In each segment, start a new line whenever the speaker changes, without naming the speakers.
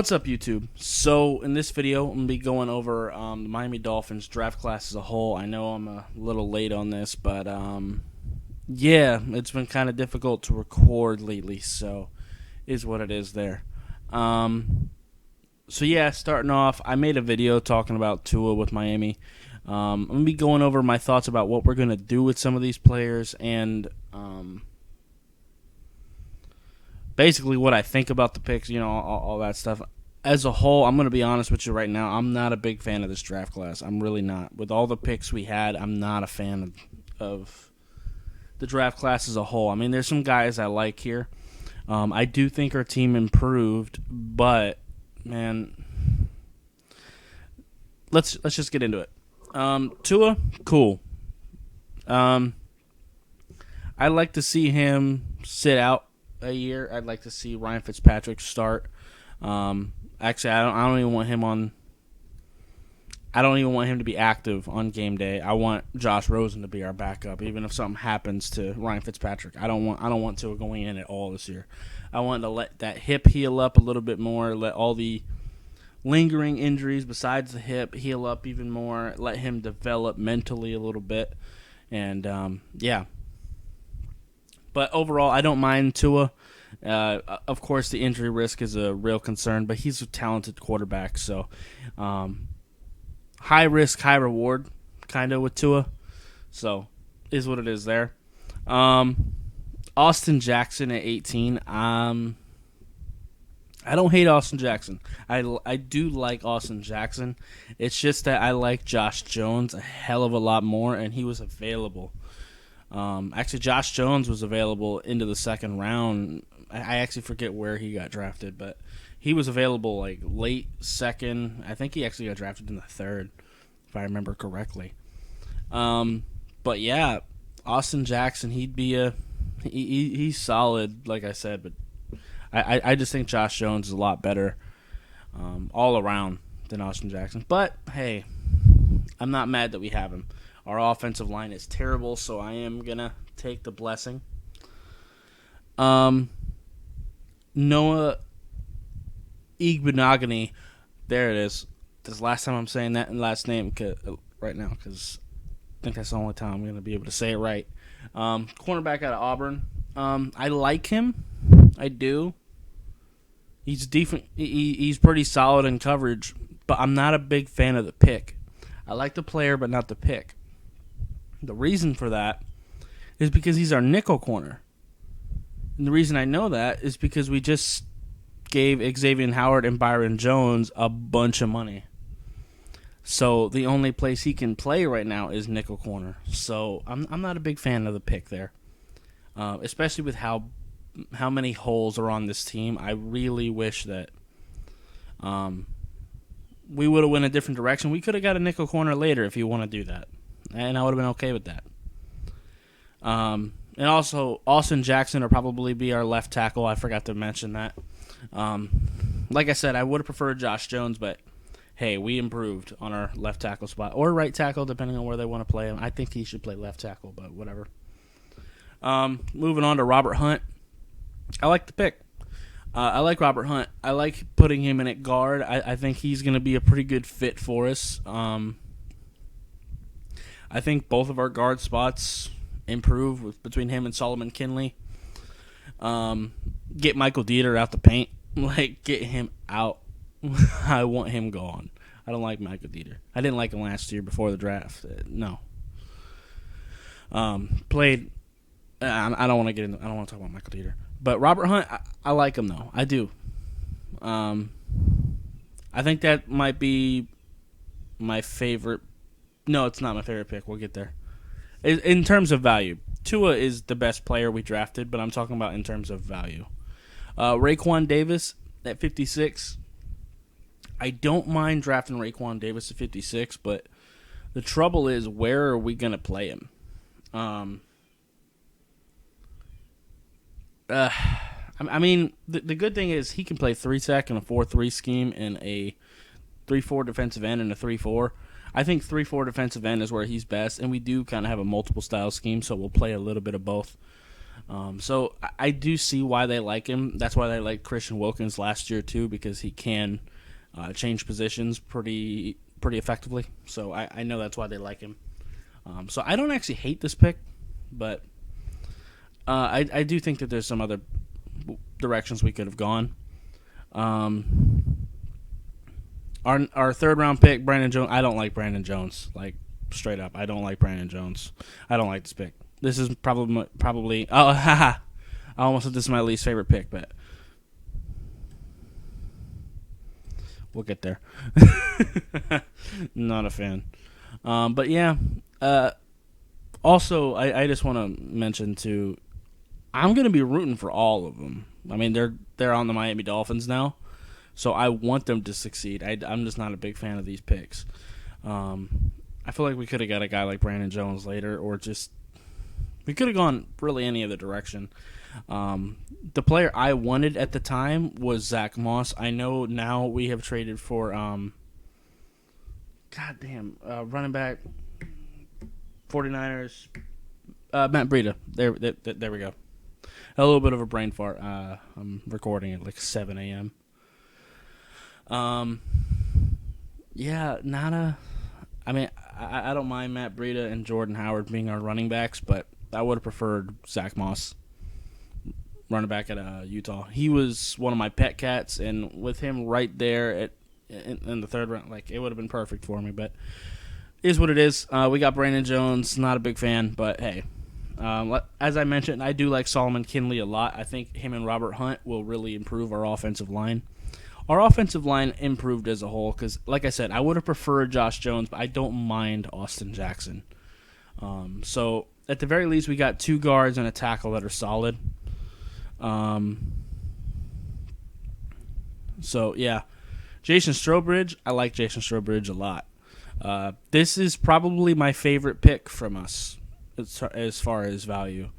What's up, YouTube? So in this video, I'm going to be going over the Miami Dolphins draft class as a whole. I know I'm a little late on this, but yeah, it's been kind of difficult to record lately, so is what it is there. So yeah, starting off, I made a video talking about Tua with Miami. I'm going to be going over my thoughts about what we're going to do with some of these players and basically what I think about the picks, all that stuff. As a whole, I'm going to be honest with you right now, I'm not a big fan of this draft class. I'm really not. With all the picks we had, I'm not a fan of the draft class as a whole. I mean, there's some guys I like here. I do think our team improved, but, man, let's just get into it. Tua, cool. I'd like to see him sit out a year. I'd like to see Ryan Fitzpatrick start. Actually, I don't even want him on. I don't even want him to be active on game day. I want Josh Rosen to be our backup, even if something happens to Ryan Fitzpatrick. I don't want Tua going in at all this year. I want to let that hip heal up a little bit more. Let all the lingering injuries besides the hip heal up even more. Let him develop mentally a little bit, and yeah. But overall, I don't mind Tua. Of course, the injury risk is a real concern, but he's a talented quarterback. So, high risk, high reward, kind of with Tua. So, is what it is there. Austin Jackson at 18. I don't hate Austin Jackson. I do like Austin Jackson. It's just that I like Josh Jones a hell of a lot more, and he was available. Actually, Josh Jones was available into the second round. I actually forget where he got drafted, but he was available like late second. I think he actually got drafted in the third, if I remember correctly. But yeah, Austin Jackson, he'd be he's solid, like I said, but I just think Josh Jones is a lot better all around than Austin Jackson. But hey, I'm not mad that we have him. Our offensive line is terrible, so I am going to take the blessing. Noah Igbenogany, there it is. This is the last time I'm saying that last name right now, because I think that's the only time I'm going to be able to say it right. Cornerback out of Auburn. I like him. I do. He's decent. He's pretty solid in coverage, but I'm not a big fan of the pick. I like the player, but not the pick. The reason for that is because he's our nickel corner. And the reason I know that is because we just gave Xavier Howard and Byron Jones a bunch of money. So the only place he can play right now is nickel corner. So I'm not a big fan of the pick there, especially with how many holes are on this team. I really wish that we would have went a different direction. We could have got a nickel corner later if you want to do that. And I would have been okay with that. And also, Austin Jackson will probably be our left tackle. I forgot to mention that. Like I said, I would have preferred Josh Jones, but hey, we improved on our left tackle spot. Or right tackle, depending on where they want to play him. I think he should play left tackle, but whatever. Moving on to Robert Hunt. I like the pick. I like Robert Hunt. I like putting him in at guard. I think he's going to be a pretty good fit for us. I think both of our guard spots improve between him and Solomon Kinley. Get Michael Dieter out the paint. Get him out. I want him gone. I don't like Michael Dieter. I didn't like him last year before the draft. No. Played. I don't want to get into. I don't want to talk about Michael Dieter. But Robert Hunt, I like him though. I do. I think that might be my favorite. No, it's not my favorite pick. We'll get there. In terms of value, Tua is the best player we drafted, but I'm talking about in terms of value. Raekwon Davis at 56. I don't mind drafting Raekwon Davis at 56, but the trouble is, where are we going to play him? I mean, the good thing is he can play 3-tech in a 4-3 scheme and a 3-4 defensive end and a 3-4. I think 3-4 defensive end is where he's best, and we do kind of have a multiple style scheme, so we'll play a little bit of both. So I do see why they like him. That's why they like Christian Wilkins last year too, because he can change positions pretty effectively. So I know that's why they like him. So I don't actually hate this pick, but I do think that there's some other directions we could have gone. Our third round pick, Brandon Jones. I don't like Brandon Jones. Like straight up, I don't like Brandon Jones. I don't like this pick. This is probably. Oh, haha! I almost said this is my least favorite pick, but we'll get there. Not a fan. But yeah. Also, I just want to mention too, I'm going to be rooting for all of them. I mean, they're on the Miami Dolphins now, so I want them to succeed. I'm just not a big fan of these picks. I feel like we could have got a guy like Brandon Jones later, or just we could have gone really any other direction. The player I wanted at the time was Zach Moss. I know now we have traded for running back, 49ers, Matt Breida. There we go. A little bit of a brain fart. I'm recording at like 7 a.m. Yeah, I mean, I don't mind Matt Breida and Jordan Howard being our running backs, but I would have preferred Zach Moss, running back at Utah. He was one of my pet cats, and with him right there in the third round, like it would have been perfect for me. But it is what it is. We got Brandon Jones. Not a big fan, but hey. As I mentioned, I do like Solomon Kinley a lot. I think him and Robert Hunt will really improve our offensive line. Our offensive line improved as a whole because, like I said, I would have preferred Josh Jones, but I don't mind Austin Jackson. So, at the very least, we got 2 guards and a tackle that are solid. So, yeah. Jason Strowbridge, I like Jason Strowbridge a lot. This is probably my favorite pick from us as far as value.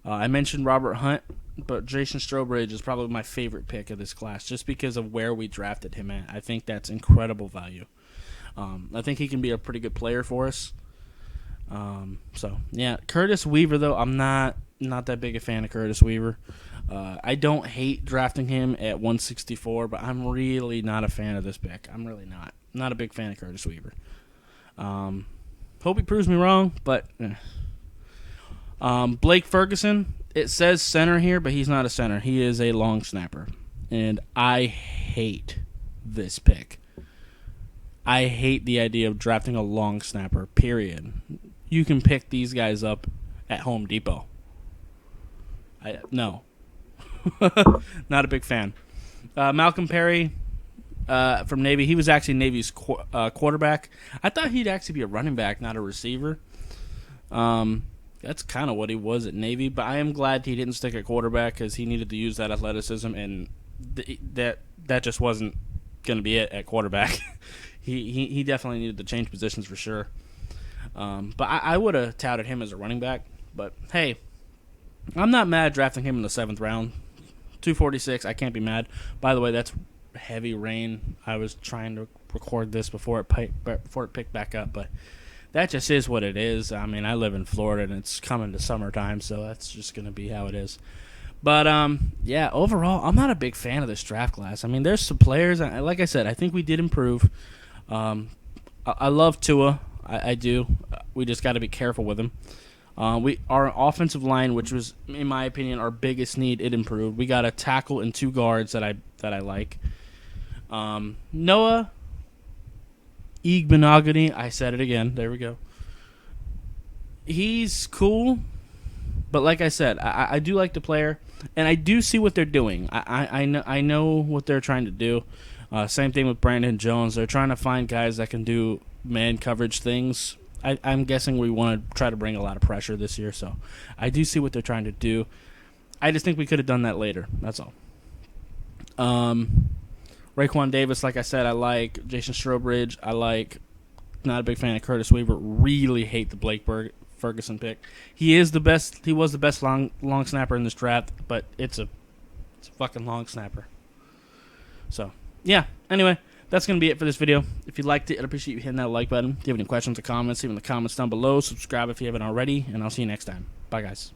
I mentioned Robert Hunt, but Jason Strowbridge is probably my favorite pick of this class just because of where we drafted him at. I think that's incredible value. I think he can be a pretty good player for us. So, yeah. Curtis Weaver, though, I'm not that big a fan of Curtis Weaver. I don't hate drafting him at 164, but I'm really not a fan of this pick. I'm really not. Not a big fan of Curtis Weaver. Hope he proves me wrong, but Blake Ferguson, it says center here, but he's not a center. He is a long snapper, and I hate this pick. I hate the idea of drafting a long snapper, period. You can pick these guys up at Home Depot. No. Not a big fan. Malcolm Perry from Navy. He was actually Navy's quarterback. I thought he'd actually be a running back, not a receiver. That's kind of what he was at Navy, but I am glad he didn't stick at quarterback because he needed to use that athleticism, and that just wasn't going to be it at quarterback. he definitely needed to change positions for sure. But I would have touted him as a running back. But, hey, I'm not mad drafting him in the 7th round. 246, I can't be mad. By the way, that's heavy rain. I was trying to record this before it picked back up, but that just is what it is. I mean, I live in Florida, and it's coming to summertime, so that's just going to be how it is. But, yeah, overall, I'm not a big fan of this draft class. I mean, there's some players, like I said, I think we did improve. I love Tua. I do. We just got to be careful with him. Our offensive line, which was, in my opinion, our biggest need, it improved. We got a tackle and 2 guards that I like. Noah Igbenogany, I said it again. There we go. He's cool, but like I said, I do like the player, and I do see what they're doing. I know what they're trying to do. Same thing with Brandon Jones. They're trying to find guys that can do man coverage things. I'm guessing we want to try to bring a lot of pressure this year, so I do see what they're trying to do. I just think we could have done that later. That's all. Raekwon Davis, like I said, I like. Jason Strowbridge, I like. Not a big fan of Curtis Weaver. Really hate the Blake Ferguson pick. He is the best. He was the best long snapper in this draft, but it's a fucking long snapper. So, yeah. Anyway, that's going to be it for this video. If you liked it, I'd appreciate you hitting that like button. If you have any questions or comments, leave them in the comments down below. Subscribe if you haven't already, and I'll see you next time. Bye, guys.